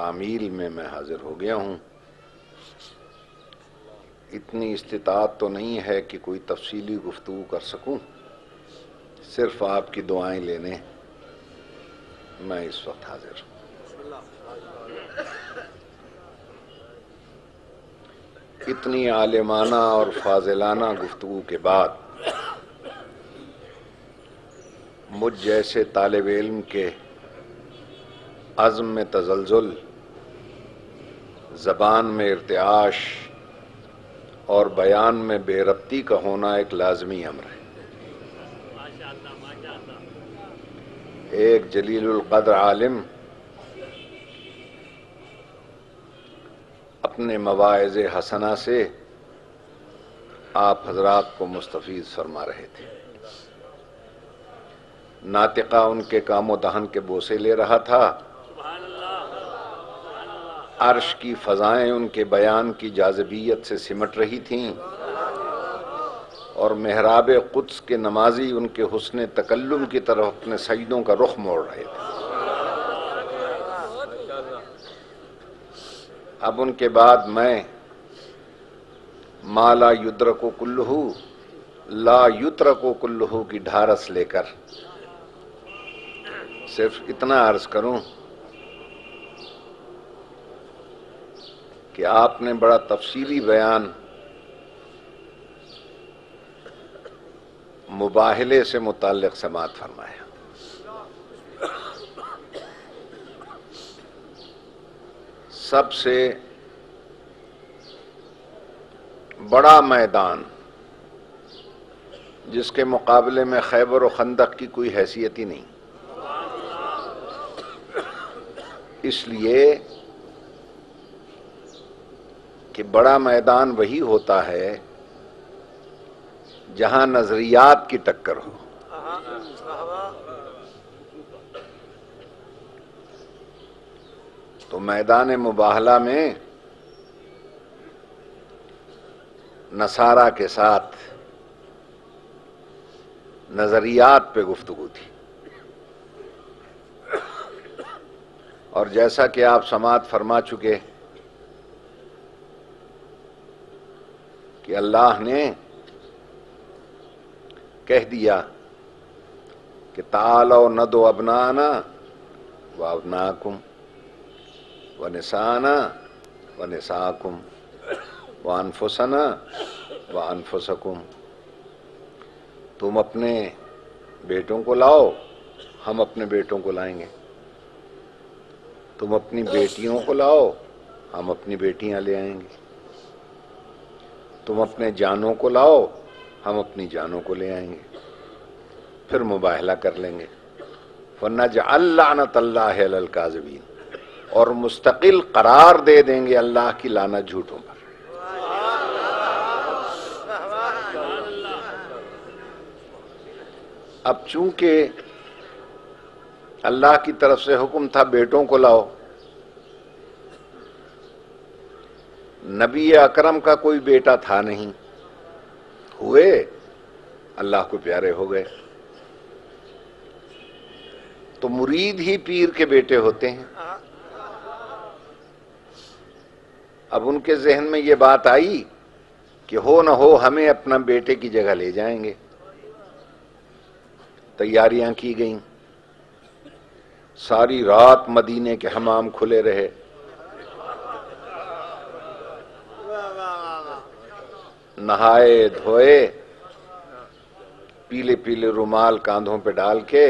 تعمیل میں میں حاضر ہو گیا ہوں۔ اتنی استطاعت تو نہیں ہے کہ کوئی تفصیلی گفتگو کر سکوں، صرف آپ کی دعائیں لینے میں اس وقت حاضر ہوں۔ اتنی عالمانہ اور فاضلانہ گفتگو کے بعد مجھ جیسے طالب علم کے عزم میں تزلزل، زبان میں ارتعاش اور بیان میں بے ربطی کا ہونا ایک لازمی امر ہے۔ ایک جلیل القدر عالم اپنے مواعظ حسنہ سے آپ حضرات کو مستفیض فرما رہے تھے۔ ناطقہ ان کے کام و دہن کے بوسے لے رہا تھا، عرش کی فضائیں ان کے بیان کی جاذبیت سے سمٹ رہی تھیں، اور محراب قدس کے نمازی ان کے حسن تکلم کی طرف اپنے سجدوں کا رخ موڑ رہے تھے۔ اب ان کے بعد میں ما لا یدرک کلہ لا یترک کلہ کی ڈھارس لے کر صرف اتنا عرض کروں کہ آپ نے بڑا تفصیلی بیان مباہلے سے متعلق سماعت فرمایا۔ سب سے بڑا میدان جس کے مقابلے میں خیبر و خندق کی کوئی حیثیت ہی نہیں، اس لیے کہ بڑا میدان وہی ہوتا ہے جہاں نظریات کی ٹکر ہو۔ تو میدان مباہلہ میں نصارہ کے ساتھ نظریات پہ گفتگو تھی، اور جیسا کہ آپ سماعت فرما چکے کہ اللہ نے کہہ دیا کہ تعالوا ندعو ابناءنا وابناءکم ونساءنا ونساءکم وانفسنا وانفسکم، تم اپنے بیٹوں کو لاؤ، ہم اپنے بیٹوں کو لائیں گے، تم اپنی بیٹیوں کو لاؤ، ہم اپنی بیٹیاں لے آئیں گے، تم اپنے جانوں کو لاؤ، ہم اپنی جانوں کو لے آئیں گے، پھر مباہلہ کر لیں گے۔ فَنَجْعَلْ لَعْنَةَ اللَّهِ عَلَى الْكَاذِبِينَ، اور مستقل قرار دے دیں گے اللہ کی لعنت جھوٹوں پر۔ اب چونکہ اللہ کی طرف سے حکم تھا بیٹوں کو لاؤ، نبی اکرم کا کوئی بیٹا تھا نہیں، ہوئے اللہ کو پیارے ہو گئے، تو مرید ہی پیر کے بیٹے ہوتے ہیں۔ اب ان کے ذہن میں یہ بات آئی کہ ہو نہ ہو ہمیں اپنا بیٹے کی جگہ لے جائیں گے، تیاریاں کی گئیں، ساری رات مدینے کے حمام کھلے رہے، نہائے دھوئے، پیلے پیلے رومال کاندھوں پہ ڈال کے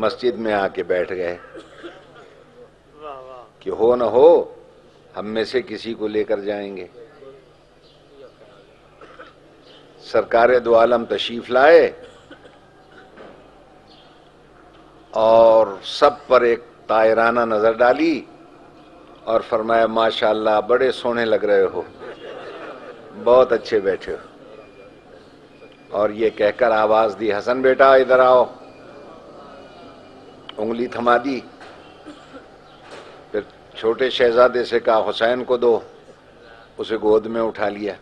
مسجد میں آ کے بیٹھ گئے کہ ہو نہ ہو ہم میں سے کسی کو لے کر جائیں گے۔ سرکار دو عالم تشریف لائے اور سب پر ایک طائرانہ نظر ڈالی اور فرمایا ماشاءاللہ بڑے سونے لگ رہے ہو، بہت اچھے بیٹھے ہو، اور یہ کہہ کر آواز دی حسن بیٹا ادھر آؤ، انگلی تھما دی، پھر چھوٹے شہزادے سے کہا حسین کو دو، اسے گود میں اٹھا لیا،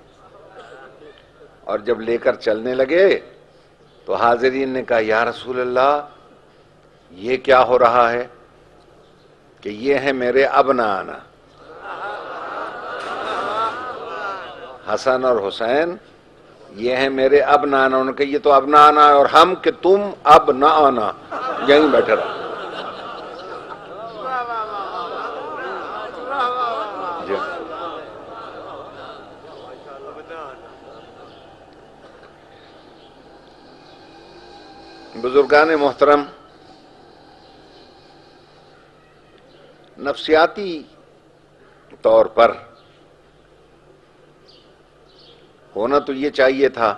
اور جب لے کر چلنے لگے تو حاضرین نے کہا یا رسول اللہ یہ کیا ہو رہا ہے؟ کہ یہ ہیں میرے ابنانا، حسن اور حسین یہ ہیں میرے ابنانا. انہوں نے کہا یہ تو ابنانا ہے، اور ہم کہ تم اب نہ آنا، یہیں بیٹھے رہو. جی. بزرگان محترم، نفسیاتی طور پر ہونا تو یہ چاہیے تھا.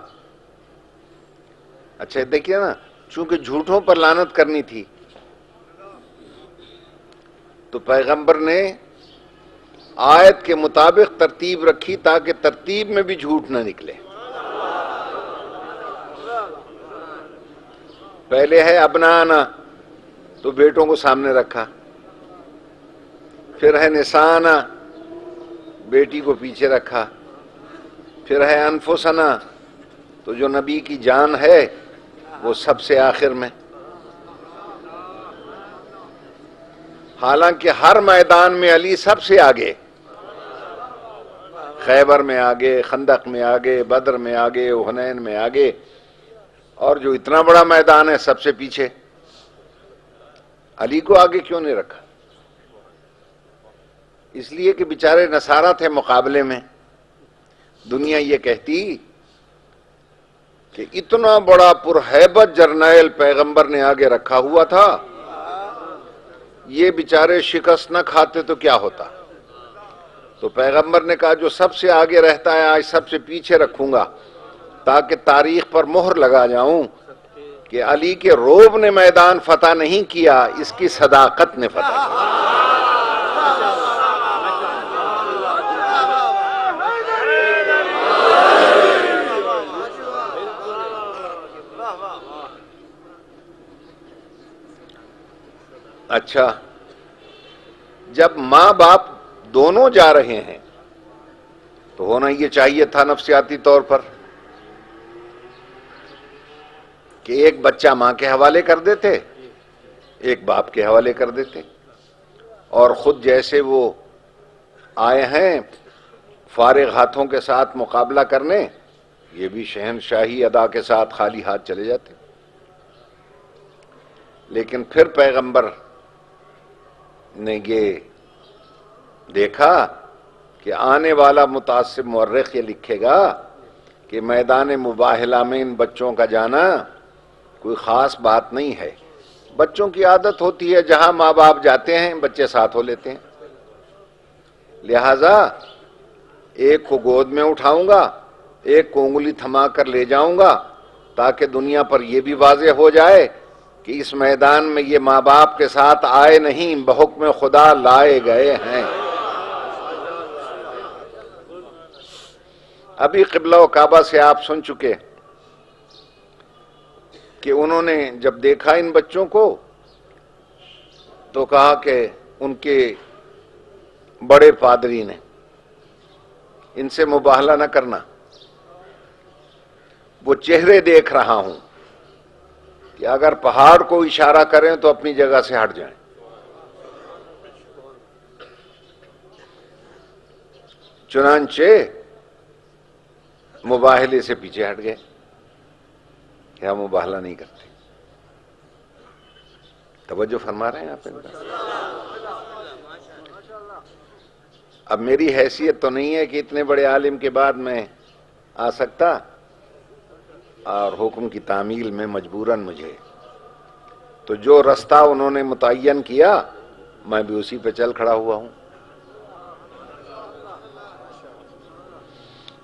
اچھا دیکھیے نا، چونکہ جھوٹوں پر لعنت کرنی تھی تو پیغمبر نے آیت کے مطابق ترتیب رکھی تاکہ ترتیب میں بھی جھوٹ نہ نکلے. پہلے ہے ابنانا تو بیٹوں کو سامنے رکھا، پھر ہے نسانا بیٹی کو پیچھے رکھا، پھر ہے انفسنا تو جو نبی کی جان ہے وہ سب سے آخر میں. حالانکہ ہر میدان میں علی سب سے آگے، خیبر میں آگے، خندق میں آگے، بدر میں آگے، حنین میں آگے، اور جو اتنا بڑا میدان ہے سب سے پیچھے. علی کو آگے کیوں نہیں رکھا؟ اس لیے کہ بیچارے نصارہ تھے مقابلے میں. دنیا یہ کہتی کہ اتنا بڑا پرہیبت جرنیل پیغمبر نے آگے رکھا ہوا تھا، یہ بیچارے شکست نہ کھاتے تو کیا ہوتا. تو پیغمبر نے کہا جو سب سے آگے رہتا ہے آج سب سے پیچھے رکھوں گا تاکہ تاریخ پر مہر لگا جاؤں کہ علی کے روب نے میدان فتح نہیں کیا، اس کی صداقت نے فتح کیا. اچھا، جب ماں باپ دونوں جا رہے ہیں تو ہونا یہ چاہیے تھا نفسیاتی طور پر کہ ایک بچہ ماں کے حوالے کر دیتے، ایک باپ کے حوالے کر دیتے، اور خود جیسے وہ آئے ہیں فارغ ہاتھوں کے ساتھ مقابلہ کرنے، یہ بھی شہنشاہی ادا کے ساتھ خالی ہاتھ چلے جاتے. لیکن پھر پیغمبر نے یہ دیکھا کہ آنے والا متعصب مورخ یہ لکھے گا کہ میدان مباہلہ میں ان بچوں کا جانا کوئی خاص بات نہیں ہے. بچوں کی عادت ہوتی ہے جہاں ماں باپ جاتے ہیں بچے ساتھ ہو لیتے ہیں. لہذا ایک کو گود میں اٹھاؤں گا، ایک کو انگلی تھما کر لے جاؤں گا تاکہ دنیا پر یہ بھی واضح ہو جائے کہ اس میدان میں یہ ماں باپ کے ساتھ آئے نہیں، بحکم خدا لائے گئے ہیں. ابھی قبلہ و کعبہ سے آپ سن چکے کہ انہوں نے جب دیکھا ان بچوں کو تو کہا کہ ان کے بڑے پادری نے ان سے مباہلہ نہ کرنا، وہ چہرے دیکھ رہا ہوں کہ اگر پہاڑ کو اشارہ کریں تو اپنی جگہ سے ہٹ جائیں. چنانچہ مباہلے سے پیچھے ہٹ گئے کہ ہم مباہلہ نہیں کرتے. توجہ فرما رہے ہیں آپ؟ اب میری حیثیت تو نہیں ہے کہ اتنے بڑے عالم کے بعد میں آ سکتا، اور حکم کی تعمیل میں مجبوراً مجھے تو جو رستہ انہوں نے متعین کیا میں بھی اسی پہ چل کھڑا ہوا ہوں.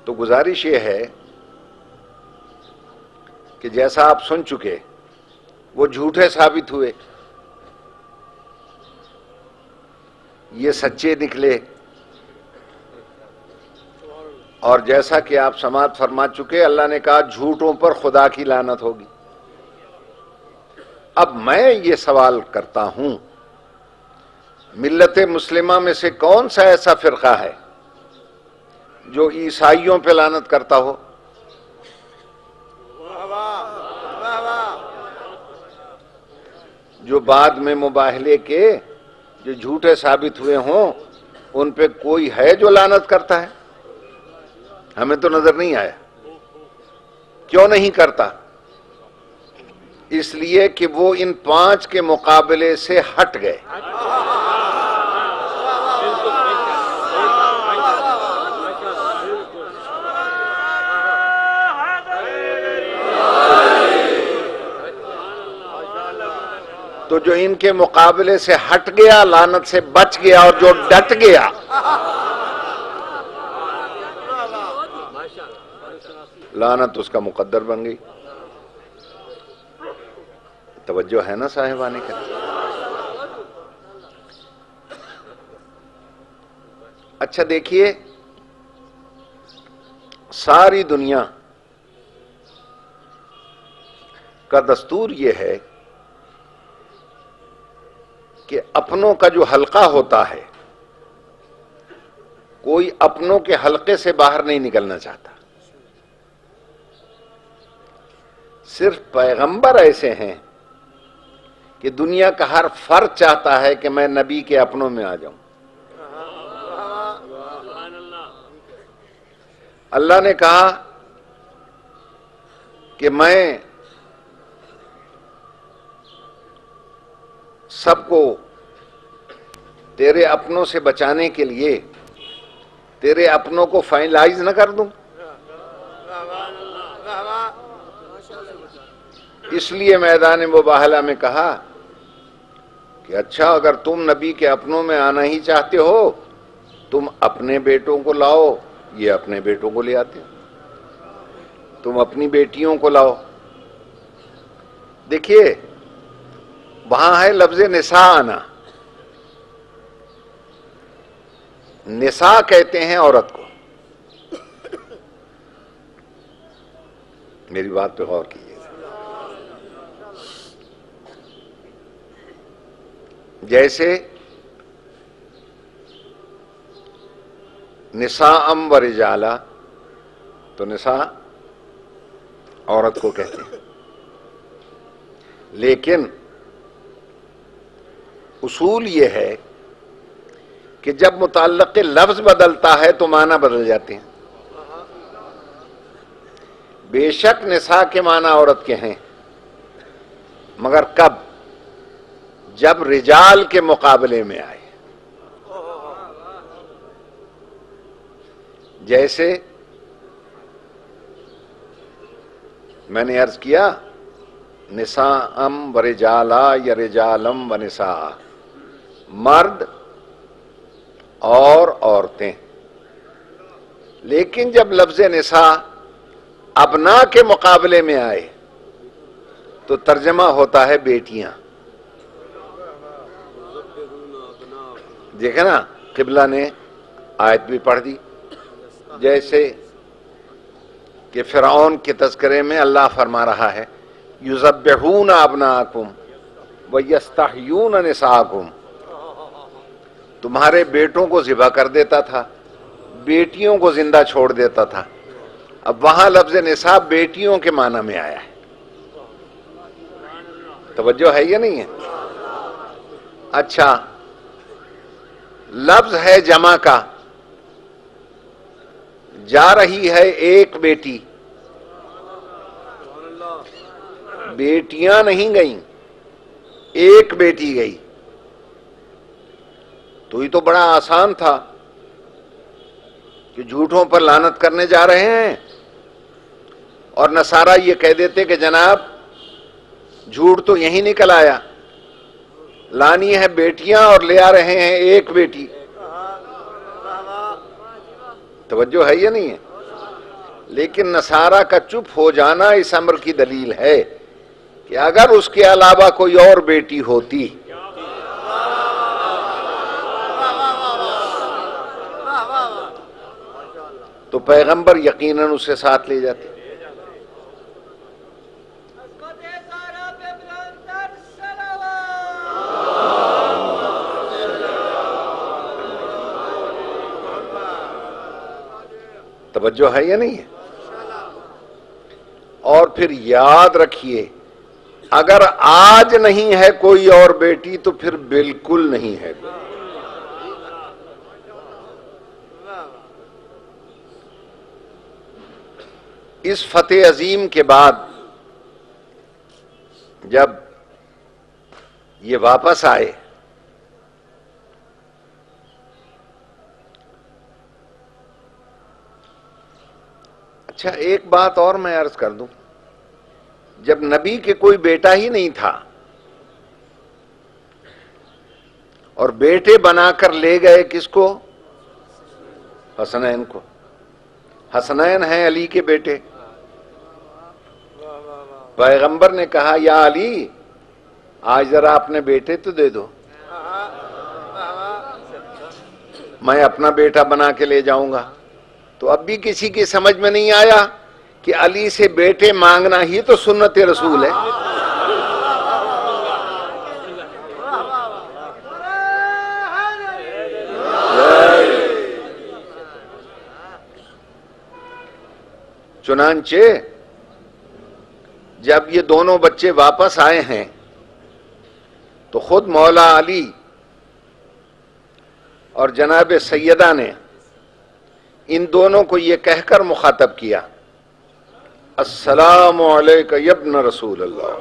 تو گزارش یہ ہے کہ جیسا آپ سن چکے وہ جھوٹے ثابت ہوئے، یہ سچے نکلے، اور جیسا کہ آپ سماعت فرما چکے اللہ نے کہا جھوٹوں پر خدا کی لعنت ہوگی. اب میں یہ سوال کرتا ہوں، ملت مسلمہ میں سے کون سا ایسا فرقہ ہے جو عیسائیوں پہ لعنت کرتا ہو؟ جو بعد میں مباہلے کے جو جھوٹے ثابت ہوئے ہوں ان پہ کوئی ہے جو لعنت کرتا ہے؟ ہمیں تو نظر نہیں آیا. کیوں نہیں کرتا؟ اس لیے کہ وہ ان 5 کے مقابلے سے ہٹ گئے. تو جو ان کے مقابلے سے ہٹ گیا لعنت سے بچ گیا، اور جو ڈٹ گیا لعنت اس کا مقدر بن گئی. توجہ ہے نا صاحبانے کا؟ اچھا دیکھیے، ساری دنیا کا دستور یہ ہے کہ اپنوں کا جو حلقہ ہوتا ہے، کوئی اپنوں کے حلقے سے باہر نہیں نکلنا چاہتا. صرف پیغمبر ایسے ہیں کہ دنیا کا ہر فرد چاہتا ہے کہ میں نبی کے اپنوں میں آ جاؤں. اللہ نے کہا کہ میں سب کو تیرے اپنوں سے بچانے کے لیے تیرے اپنوں کو فائنلائز نہ کر دوں. اس لیے میدان مباہلہ میں کہا کہ اچھا اگر تم نبی کے اپنوں میں آنا ہی چاہتے ہو تم اپنے بیٹوں کو لاؤ. یہ اپنے بیٹوں کو لے آتے. تم اپنی بیٹیوں کو لاؤ. دیکھیے وہاں ہے لفظ نساء آنا. نساء کہتے ہیں عورت کو. میری بات پہ غور کیجیے. جیسے نساء و رجالا، تو نساء عورت کو کہتے ہیں، لیکن اصول یہ ہے کہ جب متعلق لفظ بدلتا ہے تو معنی بدل جاتے ہیں. بے شک نساء کے معنی عورت کے ہیں، مگر کب؟ جب رجال کے مقابلے میں آئے. جیسے میں نے عرض کیا نساءم و رجالا یا رجالم و نساء، مرد اور عورتیں. لیکن جب لفظ نساء ابنا کے مقابلے میں آئے تو ترجمہ ہوتا ہے بیٹیاں. دیکھیں نا، قبلہ نے آیت بھی پڑھ دی. جیسے کہ فرعون کے تذکرے میں اللہ فرما رہا ہے یذبحون ابناءکم ویستحیون نساءکم، تمہارے بیٹوں کو ذبح کر دیتا تھا، بیٹیوں کو زندہ چھوڑ دیتا تھا. اب وہاں لفظ نساء بیٹیوں کے معنی میں آیا ہے. توجہ ہے یا نہیں ہے؟ اچھا، لفظ ہے جمع کا. جا رہی ہے ایک بیٹی، بیٹیاں نہیں گئیں، ایک بیٹی گئی. تو یہ تو بڑا آسان تھا کہ جھوٹوں پر لعنت کرنے جا رہے ہیں اور نصارہ یہ کہہ دیتے کہ جناب جھوٹ تو یہی نکل آیا، لانی ہے بیٹیاں اور لے آ رہے ہیں ایک بیٹی. توجہ ہے یا نہیں ہے؟ لیکن نصارہ کا چپ ہو جانا اس امر کی دلیل ہے کہ اگر اس کے علاوہ کوئی اور بیٹی ہوتی تو پیغمبر یقیناً اسے ساتھ لے جاتے. توجہ ہے یا نہیں ہے؟ اور پھر یاد رکھیے اگر آج نہیں ہے کوئی اور بیٹی تو پھر بالکل نہیں ہے کوئی. اس فتح عظیم کے بعد جب یہ واپس آئے اچھا ایک بات اور میں عرض کر دوں، جب نبی کے کوئی بیٹا ہی نہیں تھا اور بیٹے بنا کر لے گئے کس کو؟ حسنین کو. حسنین ہیں علی کے بیٹے. پیغمبر نے کہا یا علی آج ذرا اپنے بیٹے تو دے دو، میں اپنا بیٹا بنا کے لے جاؤں گا. تو اب بھی کسی کی سمجھ میں نہیں آیا کہ علی سے بیٹے مانگنا ہی تو سنت رسول ہے. چنانچہ جب یہ دونوں بچے واپس آئے ہیں تو خود مولا علی اور جناب سیدہ نے ان دونوں کو یہ کہہ کر مخاطب کیا، السلام علیک یا ابن رسول اللہ،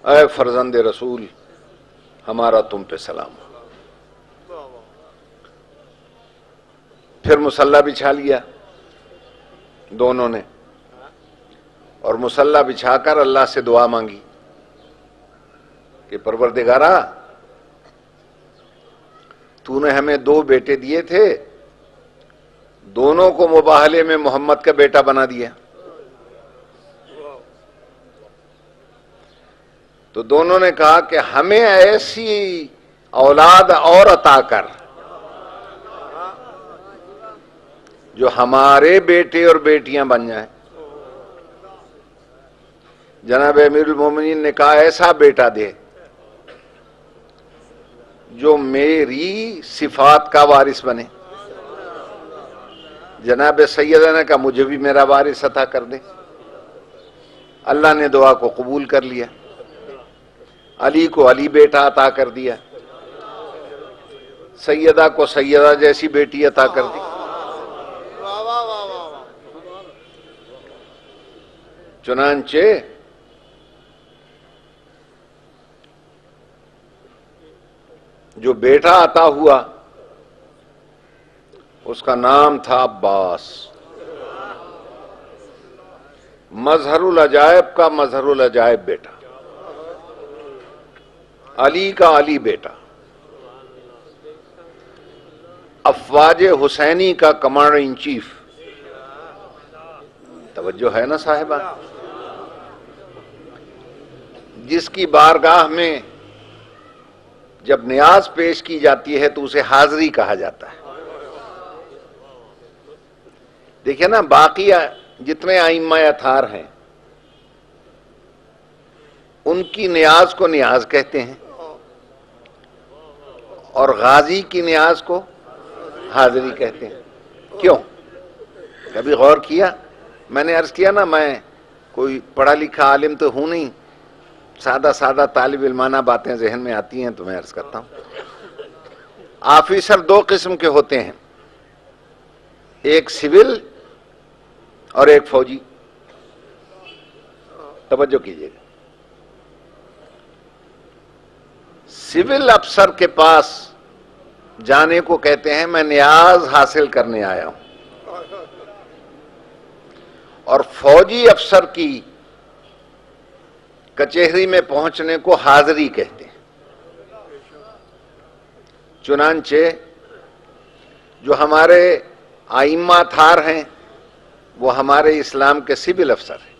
اے فرزند رسول ہمارا تم پہ سلام. پھر مصلی بچھا لیا دونوں نے اور مصلی بچھا کر اللہ سے دعا مانگی کہ پروردگارا تو نے ہمیں دو بیٹے دیے تھے، دونوں کو مباہلے میں محمد کا بیٹا بنا دیا. تو دونوں نے کہا کہ ہمیں ایسی اولاد اور عطا کر جو ہمارے بیٹے اور بیٹیاں بن جائیں. جناب امیر المومنین نے کہا ایسا بیٹا دے جو میری صفات کا وارث بنے. جناب سیدہ نے کہا مجھے بھی میرا وارث عطا کر دے. اللہ نے دعا کو قبول کر لیا، علی کو علی بیٹا عطا کر دیا، سیدہ کو سیدہ جیسی بیٹی عطا کر دی. چنانچہ جو بیٹا عطا ہوا اس کا نام تھا عباس. مظہر العجائب کا مظہر العجائب بیٹا، علی کا علی بیٹا، افواج حسینی کا کمانڈر ان چیف. توجہ ہے نا صاحبہ؟ جس کی بارگاہ میں جب نیاز پیش کی جاتی ہے تو اسے حاضری کہا جاتا ہے. دیکھیں نا باقی جتنے ائمہ اطہار ہیں ان کی نیاز کو نیاز کہتے ہیں اور غازی کی نیاز کو حاضری کہتے ہیں. کیوں؟ کبھی غور کیا؟ میں نے عرض کیا نا میں کوئی پڑھا لکھا عالم تو ہوں نہیں، سادہ سادہ طالب علمانہ باتیں ذہن میں آتی ہیں تو میں عرض کرتا ہوں. آفیسر دو قسم کے ہوتے ہیں، ایک سول اور ایک فوجی. توجہ کیجیے گا. سول افسر کے پاس جانے کو کہتے ہیں میں نیاز حاصل کرنے آیا ہوں، اور فوجی افسر کی کچہری میں پہنچنے کو حاضری کہتے ہیں. چنانچہ جو ہمارے ائمہ اطہار ہیں وہ ہمارے اسلام کے سول افسر ہیں.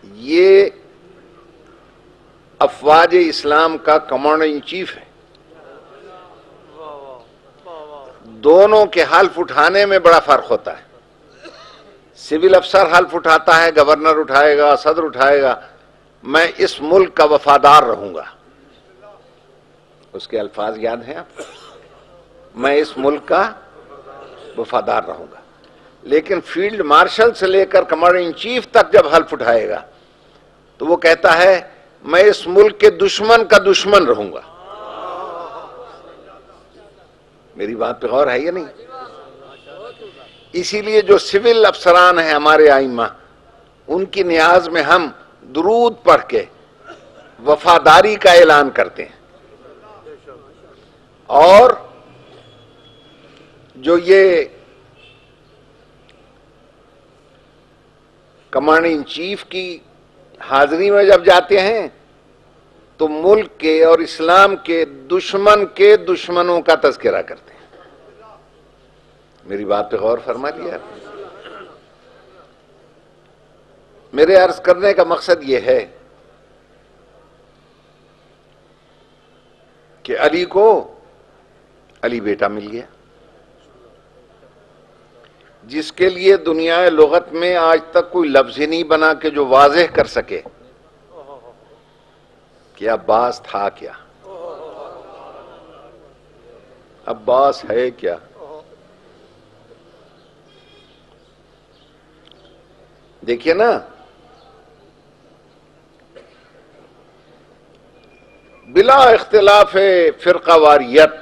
یہ افواج اسلام کا کمانڈر ان چیف ہے. دونوں کے حلف اٹھانے میں بڑا فرق ہوتا ہے. سول افسر حلف اٹھاتا ہے، گورنر اٹھائے گا، صدر اٹھائے گا، میں اس ملک کا وفادار رہوں گا. اس کے الفاظ یاد ہیں آپ؟ میں اس ملک کا وفادار رہوں گا. لیکن فیلڈ مارشل سے لے کر کمانڈر ان چیف تک جب حلف اٹھائے گا تو وہ کہتا ہے میں اس ملک کے دشمن کا دشمن رہوں گا. میری بات پہ غور ہے یا نہیں؟ اسی لیے جو سول افسران ہیں ہمارے ائمہ، ان کی نیاز میں ہم درود پڑھ کے وفاداری کا اعلان کرتے ہیں. اور جو یہ کمانڈر ان چیف کی حاضری میں جب جاتے ہیں تو ملک کے اور اسلام کے دشمنوں کا تذکرہ کرتے ہیں. میری بات پہ غور فرما لیا آپ نے؟ میرے عرض کرنے کا مقصد یہ ہے کہ علی کو علی بیٹا مل گیا، جس کے لیے دنیا لغت میں آج تک کوئی لفظ ہی نہیں بنا کہ جو واضح کر سکے کہ عباس تھا کیا، عباس ہے کیا. دیکھیے نا، بلا اختلاف فرقہ واریت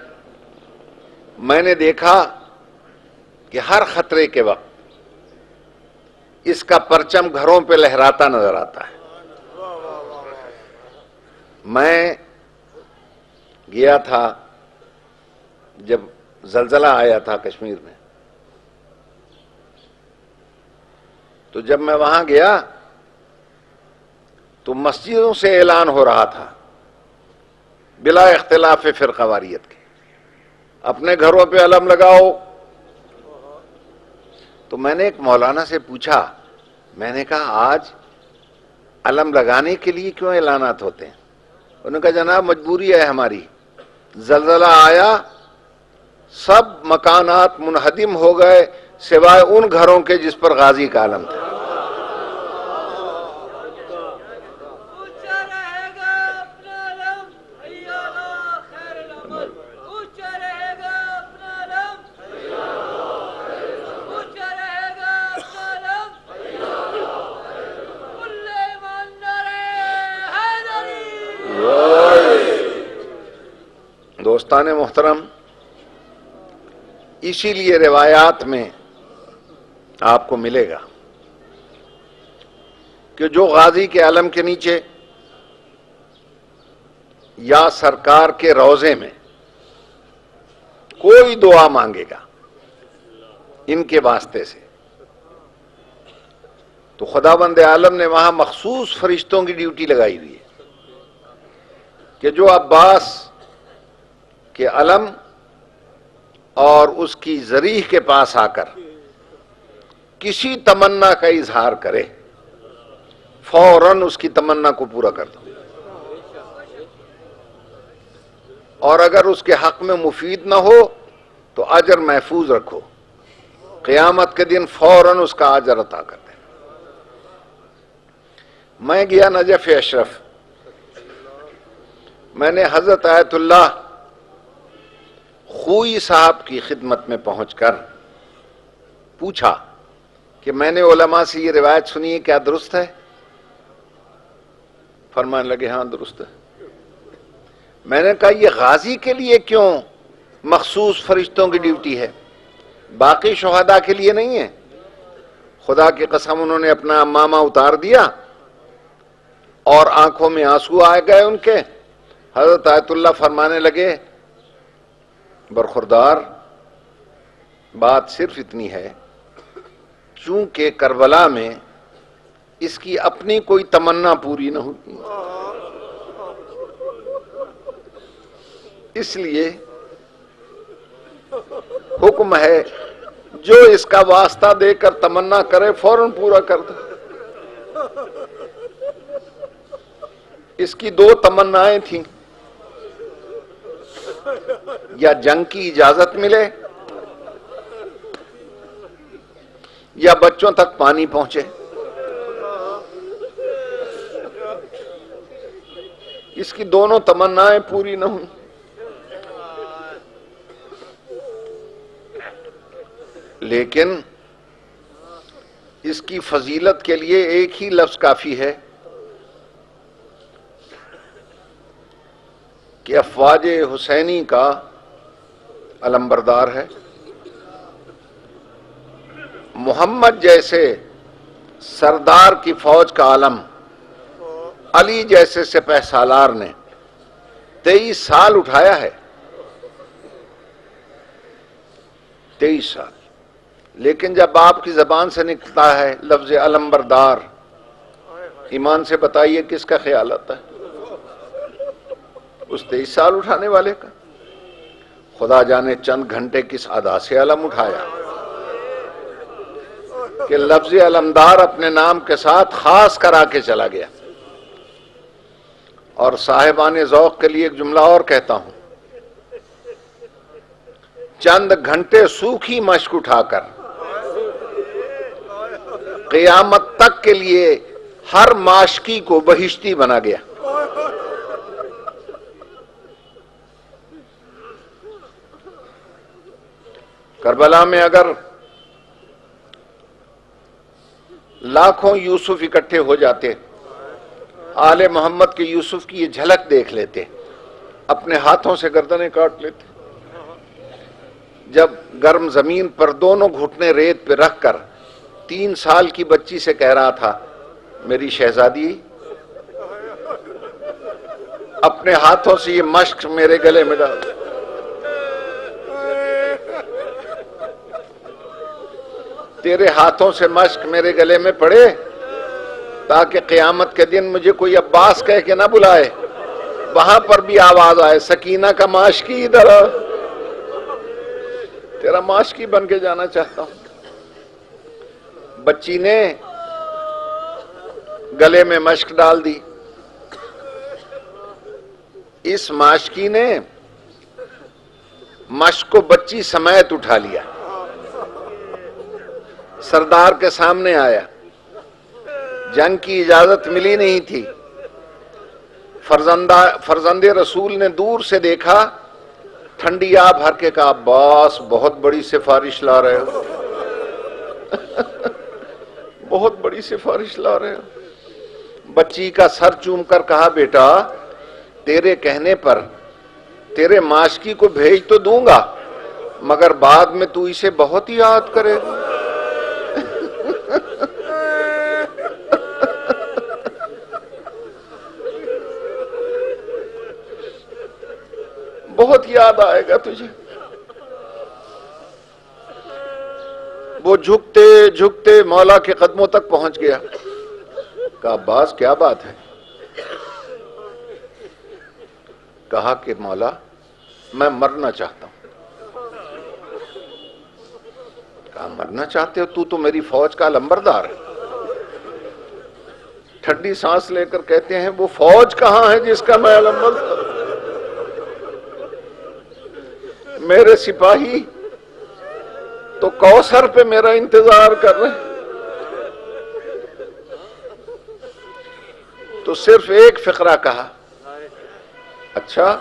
میں نے دیکھا کہ ہر خطرے کے وقت اس کا پرچم گھروں پہ لہراتا نظر آتا ہے. میں گیا تھا جب زلزلہ آیا تھا کشمیر میں، تو جب میں وہاں گیا تو مسجدوں سے اعلان ہو رہا تھا بلا اختلاف فرقہ واریت کے، اپنے گھروں پہ علم لگاؤ. تو میں نے ایک مولانا سے پوچھا، میں نے کہا آج علم لگانے کے لیے کیوں اعلانات ہوتے ہیں؟ انہوں نے کہا جناب مجبوری ہے ہماری، زلزلہ آیا سب مکانات منہدم ہو گئے سوائے ان گھروں کے جس پر غازی کا علم تھا. دوستان محترم، اسی لیے روایات میں آپ کو ملے گا کہ جو غازی کے علم کے نیچے یا سرکار کے روضے میں کوئی دعا مانگے گا ان کے واسطے سے، تو خداوند عالم نے وہاں مخصوص فرشتوں کی ڈیوٹی لگائی ہوئی ہے کہ جو عباس کہ علم اور اس کی ذریح کے پاس آ کر کسی تمنا کا اظہار کرے، فوراً اس کی تمنا کو پورا کر دو، اور اگر اس کے حق میں مفید نہ ہو تو اجر محفوظ رکھو، قیامت کے دن فوراً اس کا اجر عطا کر دے. میں گیا نجف اشرف، میں نے حضرت آیت اللہ خوئی صاحب کی خدمت میں پہنچ کر پوچھا کہ میں نے علماء سے یہ روایت سنی ہے، کیا درست ہے؟ فرمانے لگے ہاں درست ہے. میں نے کہا یہ غازی کے لیے کیوں مخصوص فرشتوں کی ڈیوٹی ہے، باقی شہداء کے لیے نہیں ہے؟ خدا کی قسم انہوں نے اپنا امامہ اتار دیا اور آنکھوں میں آنسو آ گئے ان کے. حضرت آیت اللہ فرمانے لگے برخوردار، بات صرف اتنی ہے چونکہ کربلا میں اس کی اپنی کوئی تمنا پوری نہ ہوتی، اس لیے حکم ہے جو اس کا واسطہ دے کر تمنا کرے فوراً پورا کر دو. اس کی دو تمنائیں تھیں، یا جنگ کی اجازت ملے یا بچوں تک پانی پہنچے. اس کی دونوں تمنائیں پوری نہ ہوں. لیکن اس کی فضیلت کے لیے ایک ہی لفظ کافی ہے کہ افواج حسینی کا علمبردار ہے. محمد جیسے سردار کی فوج کا علم علی جیسے سپہ سالار نے 23 سال اٹھایا ہے. 23 سال. لیکن جب آپ کی زبان سے نکلتا ہے لفظ علمبردار، ایمان سے بتائیے کس کا خیال آتا ہے؟ اس 23 سال اٹھانے والے کا. خدا جانے چند گھنٹے کس ادا سے علم اٹھایا کہ لفظ علمدار اپنے نام کے ساتھ خاص کرا کے چلا گیا. اور صاحبان ذوق کے لیے ایک جملہ اور کہتا ہوں، چند گھنٹے سوکھی مشق اٹھا کر قیامت تک کے لیے ہر ماشکی کو بہشتی بنا گیا. کربلا میں اگر لاکھوں یوسف اکٹھے ہو جاتے، آل محمد کے یوسف کی یہ جھلک دیکھ لیتے، اپنے ہاتھوں سے گردنیں کاٹ لیتے. جب گرم زمین پر دونوں گھٹنے ریت پہ رکھ کر 3 سال کی بچی سے کہہ رہا تھا میری شہزادی، اپنے ہاتھوں سے یہ مشق میرے گلے میں ڈال، تیرے ہاتھوں سے مشق میرے گلے میں پڑے تاکہ قیامت کے دن مجھے کوئی عباس کہہ کے نہ بلائے، وہاں پر بھی آواز آئے سکینہ کا ماشکی ادھر آ، تیرا ماشکی بن کے جانا چاہتا ہوں. بچی نے گلے میں مشق ڈال دی. اس ماشکی نے مشق کو بچی سمیت اٹھا لیا، سردار کے سامنے آیا. جنگ کی اجازت ملی نہیں تھی. فرزند رسول نے دور سے دیکھا، ٹھنڈی آب بھر کے کہا عباس بہت بڑی سفارش لا رہے ہو، بہت بڑی سفارش لا رہے ہو. بچی کا سر چوم کر کہا بیٹا تیرے کہنے پر تیرے ماشکی کو بھیج تو دوں گا مگر بعد میں تو اسے بہت ہی یاد کرے گا. بہت یاد آئے گا تجھے. وہ جھکتے جھکتے مولا کے قدموں تک پہنچ گیا. کہا عباس کیا بات ہے؟ کہا کہ مولا میں مرنا چاہتا ہوں. کہا مرنا چاہتے ہو؟ تو میری فوج کا علمبردار ہے. ٹھنڈی سانس لے کر کہتے ہیں وہ فوج کہاں ہے جس کا میں علمبردار؟ میرے سپاہی تو کوثر پہ میرا انتظار کر رہے ہیں. تو صرف ایک فقرہ کہا، اچھا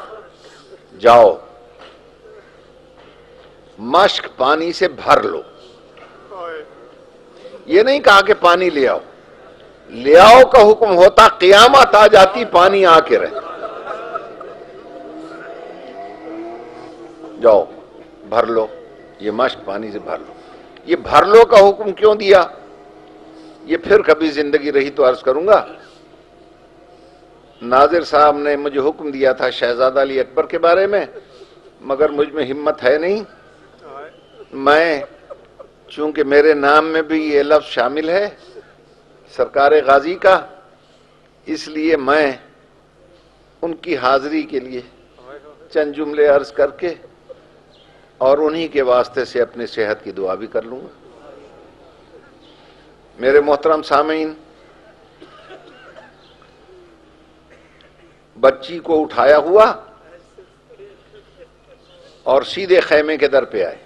جاؤ مشق پانی سے بھر لو. یہ نہیں کہا کہ پانی لے آؤ، لے آؤ کا حکم ہوتا قیامت آ جاتی پانی آ کے رہے. جاؤ بھر لو، یہ مشق پانی سے بھر لو. یہ بھر لو کا حکم کیوں دیا یہ پھر کبھی زندگی رہی تو عرض کروں گا. ناظر صاحب نے مجھے حکم دیا تھا شہزادہ علی اکبر کے بارے میں، مگر مجھ میں ہمت ہے نہیں. میں چونکہ میرے نام میں بھی یہ لفظ شامل ہے سرکار غازی کا، اس لیے میں ان کی حاضری کے لیے چند جملے عرض کر کے اور انہی کے واسطے سے اپنی صحت کی دعا بھی کر لوں گا. میرے محترم سامعین، بچی کو اٹھایا ہوا اور سیدھے خیمے کے در پہ آئے.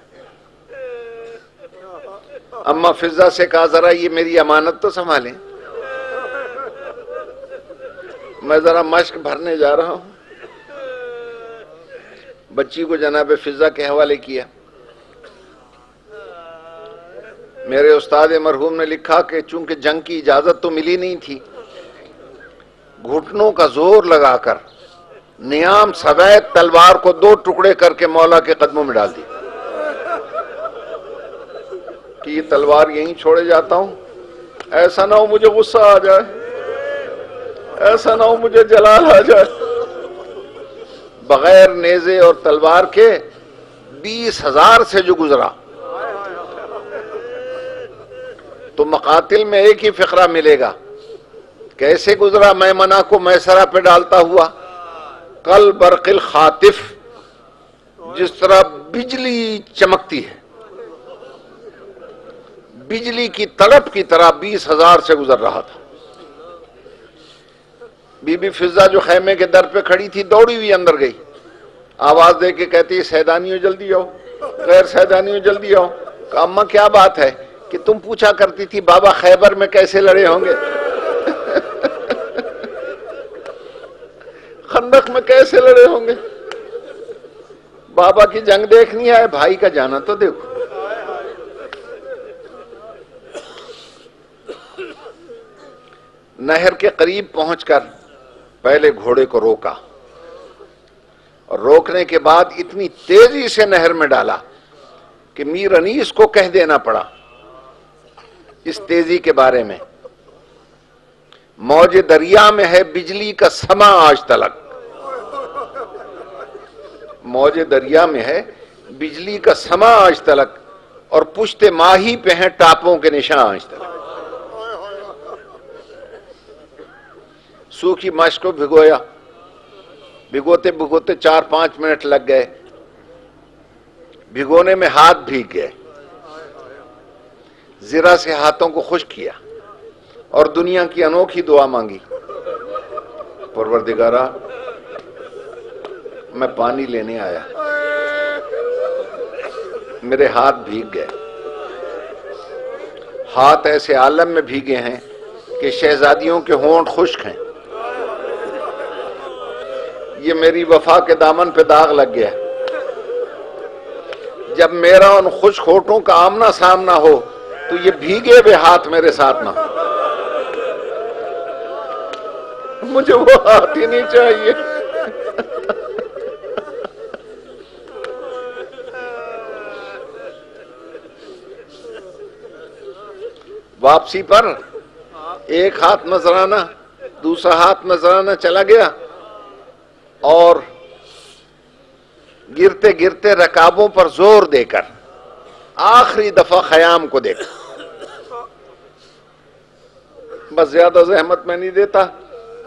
اما فضہ سے کہا ذرا یہ میری امانت تو سنبھالیں، میں ذرا مشق بھرنے جا رہا ہوں. بچی کو جناب فضہ کے حوالے کیا. میرے استاد مرحوم نے لکھا کہ چونکہ جنگ کی اجازت تو ملی نہیں تھی، گھٹنوں کا زور لگا کر نیام سوید تلوار کو 2 ٹکڑے کر کے مولا کے قدموں میں ڈال دی کہ یہ تلوار یہیں چھوڑے جاتا ہوں، ایسا نہ ہو مجھے غصہ آ جائے، ایسا نہ ہو مجھے جلال آ جائے۔ بغیر نیزے اور تلوار کے 20,000 سے جو گزرا تو مقاتل میں ایک ہی فقرہ ملے گا، کیسے گزرا میمنہ کو میسرہ پہ ڈالتا ہوا، کل برق الخاطف، جس طرح بجلی چمکتی ہے، بجلی کی تڑپ کی طرح 20,000 سے گزر رہا تھا۔ بی بی فضہ جو خیمے کے در پہ کھڑی تھی دوڑی ہوئی اندر گئی، آواز دے کے کہتی ہے سیدانیوں جلدی آؤ، غیر سیدانیوں جلدی آؤ۔ کہا اماں کیا بات ہے؟ کہ تم پوچھا کرتی تھی بابا خیبر میں کیسے لڑے ہوں گے، خندق میں کیسے لڑے ہوں گے، بابا کی جنگ دیکھنی ہے، بھائی کا جانا تو دیکھو۔ نہر کے قریب پہنچ کر پہلے گھوڑے کو روکا، اور روکنے کے بعد اتنی تیزی سے نہر میں ڈالا کہ میر انیس کو کہہ دینا پڑا اس تیزی کے بارے میں۔ موج دریا میں ہے بجلی کا سما آج تلک، موج دریا میں ہے بجلی کا سما آج تلک، اور پشت ماہی پہ ہیں ٹاپوں کے نشان آج تلک۔ سوکھی مشق کو بھگویا، بھگوتے بھگوتے 4-5 منٹ لگ گئے، بھگونے میں ہاتھ بھیگ گئے، زرہ سے ہاتھوں کو خشک کیا اور دنیا کی انوکھی دعا مانگی، پروردگارا میں پانی لینے آیا، میرے ہاتھ بھیگ گئے، ہاتھ ایسے عالم میں بھیگے ہیں کہ شہزادیوں کے ہونٹ خشک ہیں، یہ میری وفا کے دامن پہ داغ لگ گیا، جب میرا ان خشک ہونٹوں کا آمنا سامنا ہو تو یہ بھیگے ہوئے ہاتھ میرے ساتھ نہ ہو، مجھے وہ ہاتھ ہی نہیں چاہیے۔ واپسی پر ایک ہاتھ نذرانہ دوسرا ہاتھ نذرانہ چلا گیا، اور گرتے گرتے رکابوں پر زور دے کر آخری دفعہ خیام کو دیکھا۔ بس زیادہ زحمت میں نہیں دیتا،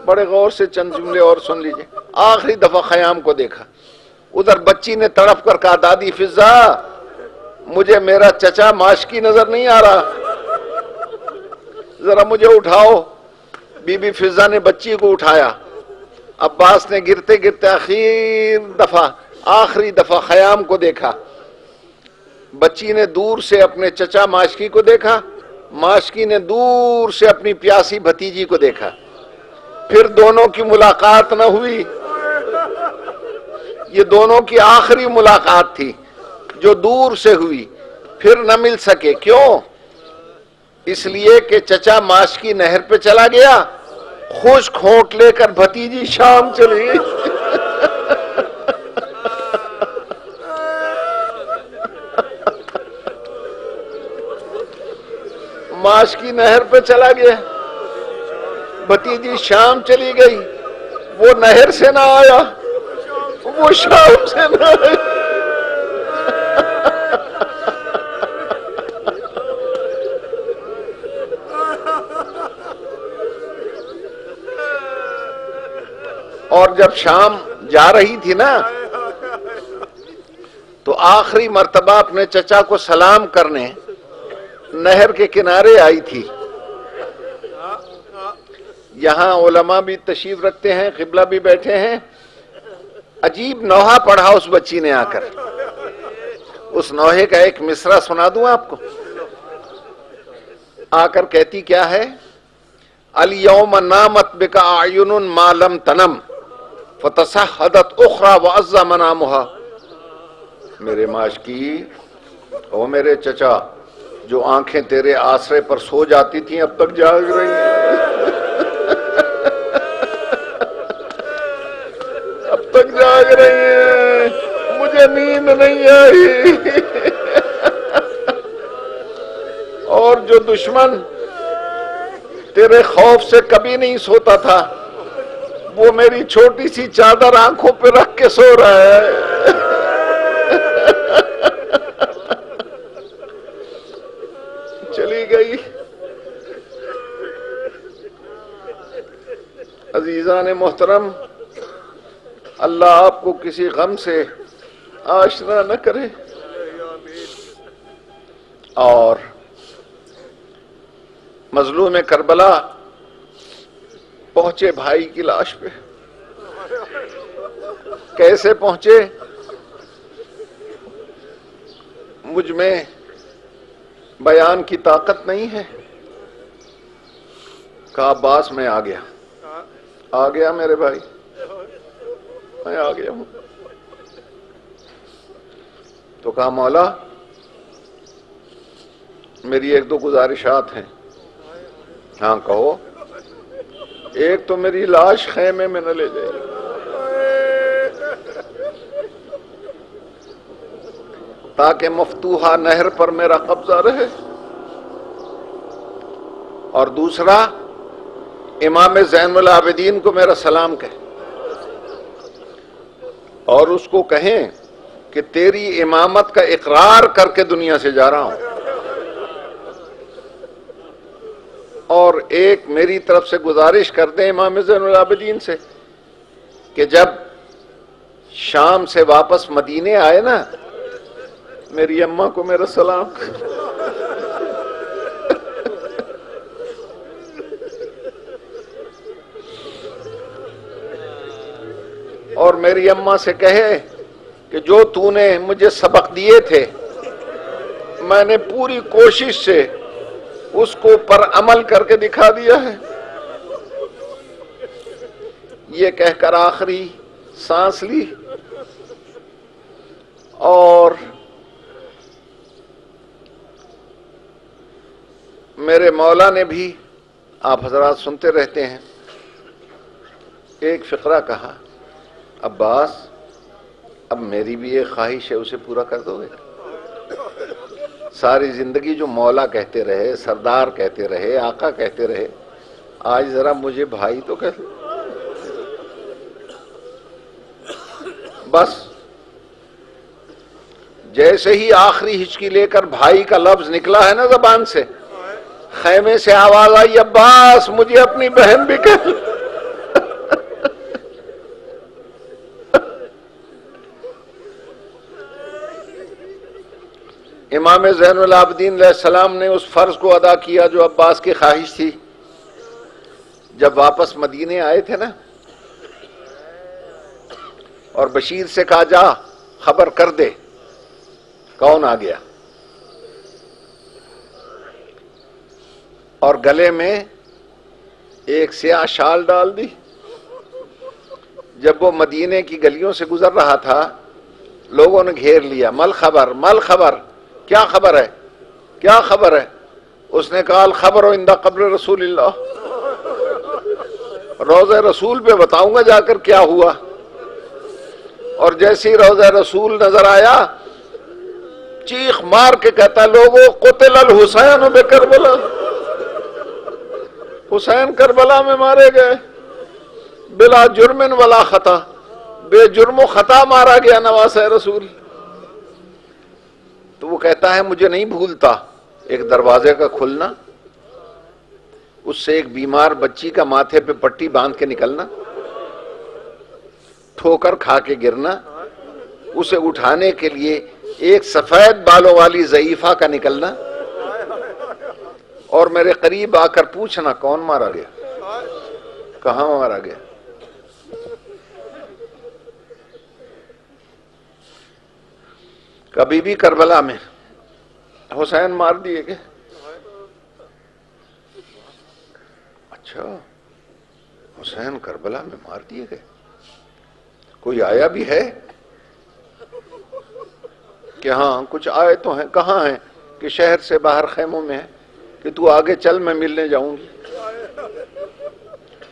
بڑے غور سے چند جملے اور سن لیجئے۔ آخری دفعہ خیام کو دیکھا، ادھر بچی نے تڑپ کر کہا دادی فضہ مجھے میرا چچا ماشکی نظر نہیں آ رہا، ذرا مجھے اٹھاؤ۔ بی بی فضہ نے بچی کو اٹھایا، عباس نے گرتے گرتے آخری دفعہ خیام کو دیکھا، بچی نے دور سے اپنے چچا ماشکی کو دیکھا، ماشکی نے دور سے اپنی پیاسی بھتیجی کو دیکھا، پھر دونوں کی ملاقات نہ ہوئی۔ یہ دونوں کی آخری ملاقات تھی جو دور سے ہوئی، پھر نہ مل سکے۔ کیوں؟ اس لیے کہ چچا ماشکی نہر پہ چلا گیا، خشک ہونٹ لے کر بھتیجی شام چلی گئی۔ ماشکی نہر پہ چلا گیا، بھتیجی شام چلی گئی، وہ نہر سے نہ آیا، وہ شام سے نہ آیا۔ اور جب شام جا رہی تھی نا تو آخری مرتبہ اپنے چچا کو سلام کرنے نہر کے کنارے آئی تھی۔ یہاں علماء بھی تشریف رکھتے ہیں، قبلہ بھی بیٹھے ہیں۔ عجیب نوحہ پڑھا اس بچی نے آ کر، اس نوحے کا ایک مصرع سنا دوں آپ کو۔ آ کر کہتی کیا ہے؟ الیوم نامت بک اعین ما لم تنم فتصحدت اخرى وعز منامها۔ میرے ماشکی، او میرے چچا، جو آنکھیں تیرے آسرے پر سو جاتی تھیں اب تک جاگ رہی ہیں، اب تک جاگ رہی ہیں، مجھے نیند نہیں آئی۔ اور جو دشمن تیرے خوف سے کبھی نہیں سوتا تھا وہ میری چھوٹی سی چادر آنکھوں پہ رکھ کے سو رہا ہے۔ چلی گئی۔ عزیزان محترم، اللہ آپ کو کسی غم سے آشنا نہ کرے۔ اور مظلوم کربلا پہنچے بھائی کی لاش پہ، کیسے پہنچے مجھ میں بیان کی طاقت نہیں ہے۔ کہا عباس میں آ گیا میرے بھائی، میں آ گیا ہوں۔ تو کہا مولا میری ایک دو گزارشات ہیں۔ ہاں کہو۔ ایک تو میری لاش خیمے میں نہ لے جائے، تاکہ مفتوحہ نہر پر میرا قبضہ رہے، اور دوسرا امام زین العابدین کو میرا سلام کہے، اور اس کو کہیں کہ تیری امامت کا اقرار کر کے دنیا سے جا رہا ہوں۔ اور ایک میری طرف سے گزارش کر دیں امام زین العابدین سے کہ جب شام سے واپس مدینے آئے نا، میری اماں کو میرا سلام۔ اور میری اماں سے کہے کہ جو تو نے مجھے سبق دیے تھے میں نے پوری کوشش سے اس کو پر عمل کر کے دکھا دیا ہے۔ یہ کہہ کر آخری سانس لی، اور میرے مولا نے بھی، آپ حضرات سنتے رہتے ہیں، ایک فقرہ کہا عباس اب میری بھی ایک خواہش ہے، اسے پورا کر دو گے؟ ساری زندگی جو مولا کہتے رہے، سردار کہتے رہے، آقا کہتے رہے، آج ذرا مجھے بھائی تو کہہ دو۔ بس جیسے ہی آخری ہچکی لے کر بھائی کا لفظ نکلا ہے نا زبان سے، خیمے سے آواز آئی عباس مجھے اپنی بہن بھی کہہ دو۔ امام زین العابدین علیہ السلام نے اس فرض کو ادا کیا جو عباس کی خواہش تھی۔ جب واپس مدینے آئے تھے نا، اور بشیر سے کہا جا خبر کر دے کون آ گیا، اور گلے میں ایک سیاہ شال ڈال دی۔ جب وہ مدینے کی گلیوں سے گزر رہا تھا لوگوں نے گھیر لیا، مل خبر مل خبر، کیا خبر ہے کیا خبر ہے؟ اس نے کہا الخبر عند قبر رسول اللہ، روضہ رسول پہ بتاؤں گا جا کر کیا ہوا۔ اور جیسے ہی روضہ رسول نظر آیا چیخ مار کے کہتا لوگوں قتل الحسین بکربلا، حسین کربلا میں مارے گئے، بلا جرم ولا خطا، بے جرم و خطا مارا گیا نواسہ رسول۔ تو وہ کہتا ہے مجھے نہیں بھولتا ایک دروازے کا کھلنا، اس سے ایک بیمار بچی کا ماتھے پہ پٹی باندھ کے نکلنا، ٹھوکر کھا کے گرنا، اسے اٹھانے کے لیے ایک سفید بالوں والی ضعیفہ کا نکلنا، اور میرے قریب آ کر پوچھنا کون مارا گیا، کہاں مارا گیا۔ کبھی بھی کربلا میں حسین مار دیے گئے؟ اچھا حسین کربلا میں مار دیے گئے، کوئی آیا بھی ہے کہ ہاں کچھ آئے تو ہیں، کہاں ہیں؟ کہ شہر سے باہر خیموں میں ہے کہ تو آگے چل میں ملنے جاؤں گی.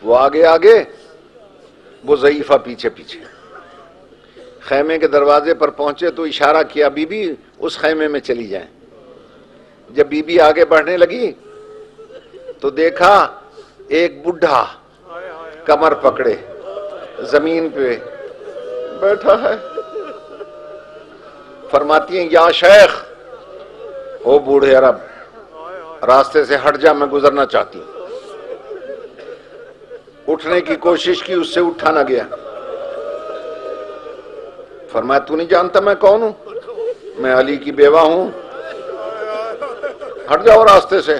وہ آگے آگے, وہ ضعیفہ پیچھے پیچھے. خیمے کے دروازے پر پہنچے تو اشارہ کیا بی بی اس خیمے میں چلی جائیں. جب بی بی آگے بڑھنے لگی تو دیکھا ایک بڈھا کمر پکڑے زمین پہ بیٹھا ہے. فرماتی ہیں یا شیخ, او بوڑھے عرب, راستے سے ہٹ جا, میں گزرنا چاہتی ہوں. اٹھنے کی کوشش کی, اس سے اٹھا نہ گیا. فرمایا تو نہیں جانتا میں کون ہوں؟ میں علی کی بیوہ ہوں, ہٹ جاؤ راستے سے.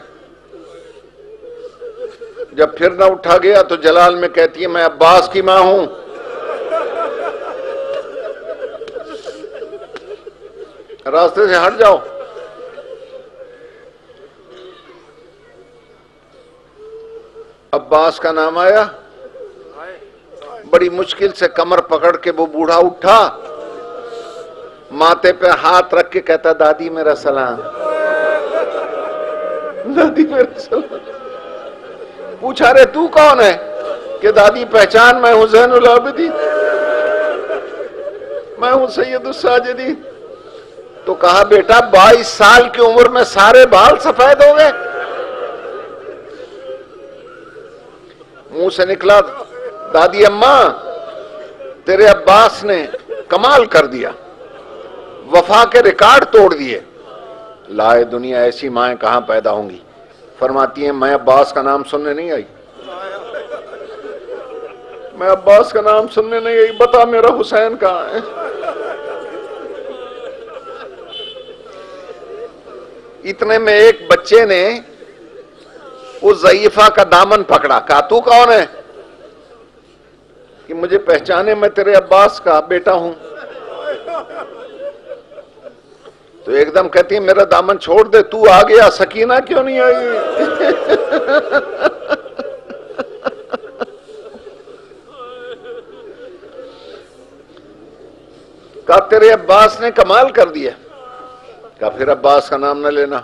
جب پھر نہ اٹھا گیا تو جلال میں کہتی ہے میں عباس کی ماں ہوں. راستے سے ہٹ جاؤ. عباس کا نام آیا, بڑی مشکل سے کمر پکڑ کے وہ بوڑھا اٹھا, ماتھے پہ ہاتھ رکھ کے کہتا دادی میرا سلام, دادی میرا سلام. پوچھا رے تو کون ہے؟ کہ دادی پہچان, میں ہوں زین العابدین, میں ہوں سید الساجدین. تو کہا بیٹا 22 سال کی عمر میں سارے بال سفید ہو گئے؟ منہ سے نکلا دادی اماں تیرے عباس نے کمال کر دیا, وفا کے ریکارڈ توڑ دیے. لائے دنیا ایسی مائیں کہاں پیدا ہوں گی. فرماتی ہیں میں عباس کا نام سننے نہیں آئی, میں عباس کا نام سننے نہیں آئی, بتا میرا حسین کہاں ہے. اتنے میں ایک بچے نے اس ضعیفہ کا دامن پکڑا, کہا تو کون ہے؟ کہ مجھے پہچانے, میں تیرے عباس کا بیٹا ہوں. تو ایک دم کہتی ہے میرا دامن چھوڑ دے, تو آ گیا, سکینہ کیوں نہیں آئی؟ کہا تیرے عباس نے کمال کر دیا. کہا پھر عباس کا نام نہ لینا,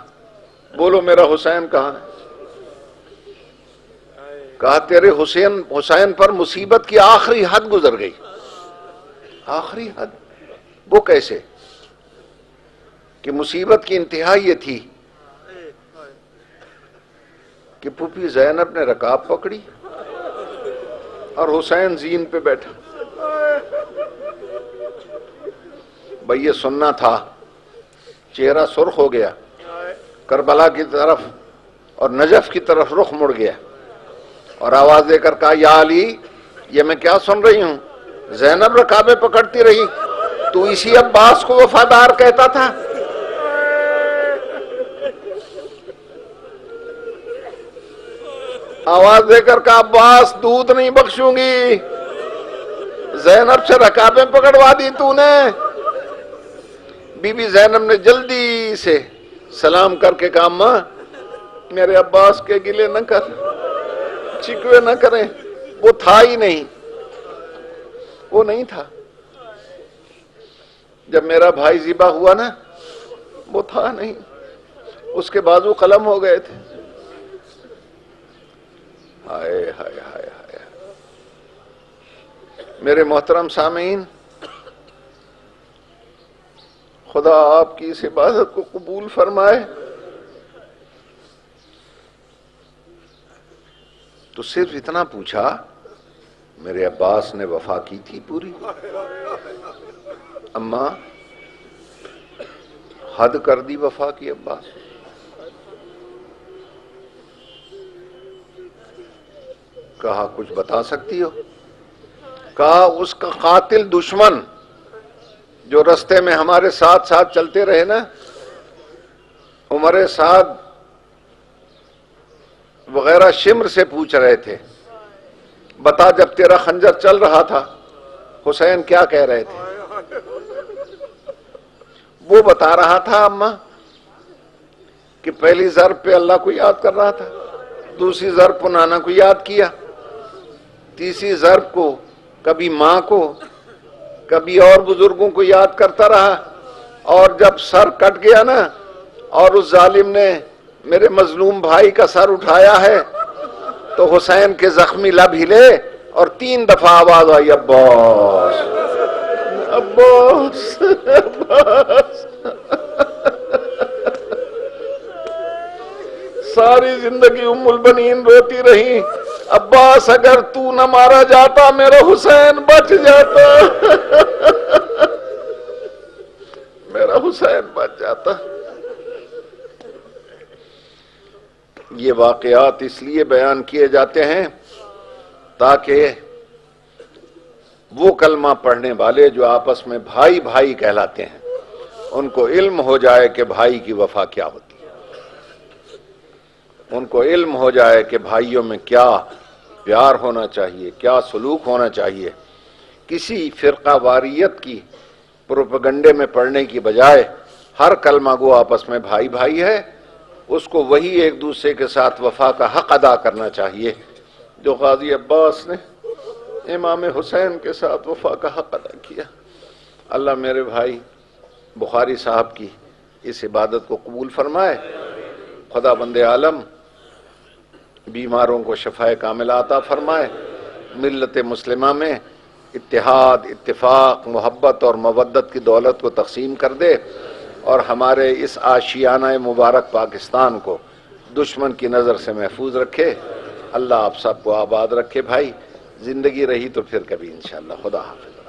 بولو میرا حسین کہاں ہے؟ کہا تیرے حسین پر مصیبت کی آخری حد گزر گئی. آخری حد وہ کیسے؟ کہ مصیبت کی انتہا یہ تھی کہ پھوپھی زینب نے رکاب پکڑی اور حسین زین پہ بیٹھا. بھئی یہ سننا تھا. چہرہ سرخ ہو گیا, کربلا کی طرف اور نجف کی طرف رخ مڑ گیا اور آواز دے کر کہا یا علی, یہ میں کیا سن رہی ہوں؟ زینب رکابیں پکڑتی رہی, تو اسی عباس کو وفادار کہتا تھا. آواز دے کر کہا عباس دودھ نہیں بخشوں گی, زینب سے رکابیں پکڑوا دی تو نے. بی بی زینب نے جلدی سے سلام کر کے کہا ماں میرے عباس کے گلے نہ کر, شکوے نہ کریں, وہ تھا ہی نہیں, وہ نہیں تھا. جب میرا بھائی ذبح ہوا نا, وہ تھا نہیں, اس کے بازو قلم ہو گئے تھے. ہائے ہائے ہائے ہائے. میرے محترم سامعین, خدا آپ کی اس عبادت کو قبول فرمائے. تو صرف اتنا پوچھا میرے عباس نے وفا کی تھی پوری؟ اماں حد کر دی وفا کی عباس. کہا کچھ بتا سکتی ہو؟ کہا اس کا قاتل دشمن جو رستے میں ہمارے ساتھ ساتھ چلتے رہے نا, عمر سعد وغیرہ شمر سے پوچھ رہے تھے بتا جب تیرا خنجر چل رہا تھا حسین کیا کہہ رہے تھے؟ وہ بتا رہا تھا اماں کہ پہلی ضرب پہ اللہ کو یاد کر رہا تھا, دوسری ضرب کو نانا کو یاد کیا, تیسری ضرب کو کبھی ماں کو کبھی اور بزرگوں کو یاد کرتا رہا, اور جب سر کٹ گیا نا اور اس ظالم نے میرے مظلوم بھائی کا سر اٹھایا ہے تو حسین کے زخمی لب ہلے اور 3 دفعہ آواز آئی عباس عباس عباس. ساری زندگی ام البنین روتی رہی عباس اگر تو نہ مارا جاتا میرا حسین بچ جاتا میرا حسین بچ جاتا. یہ واقعات اس لیے بیان کیے جاتے ہیں تاکہ وہ کلمہ پڑھنے والے جو آپس میں بھائی بھائی کہلاتے ہیں ان کو علم ہو جائے کہ بھائی کی وفا کیا ہوتی ہے، ان کو علم ہو جائے کہ بھائیوں میں کیا پیار ہونا چاہیے، کیا سلوک ہونا چاہیے. کسی فرقہ واریت کی پروپیگنڈے میں پڑھنے کی بجائے ہر کلمہ گو آپس میں بھائی بھائی ہے، اس کو وہی ایک دوسرے کے ساتھ وفا کا حق ادا کرنا چاہیے جو غازی عباس نے امام حسین کے ساتھ وفا کا حق ادا کیا. اللہ میرے بھائی بخاری صاحب کی اس عبادت کو قبول فرمائے. خدا بند عالم بیماروں کو شفائے کاملہ عطا فرمائے. ملت مسلمہ میں اتحاد، اتفاق، محبت اور مودت کی دولت کو تقسیم کر دے اور ہمارے اس آشیانہ مبارک پاکستان کو دشمن کی نظر سے محفوظ رکھے. اللہ آپ سب کو آباد رکھے بھائی. زندگی رہی تو پھر کبھی انشاءاللہ. خدا حافظ.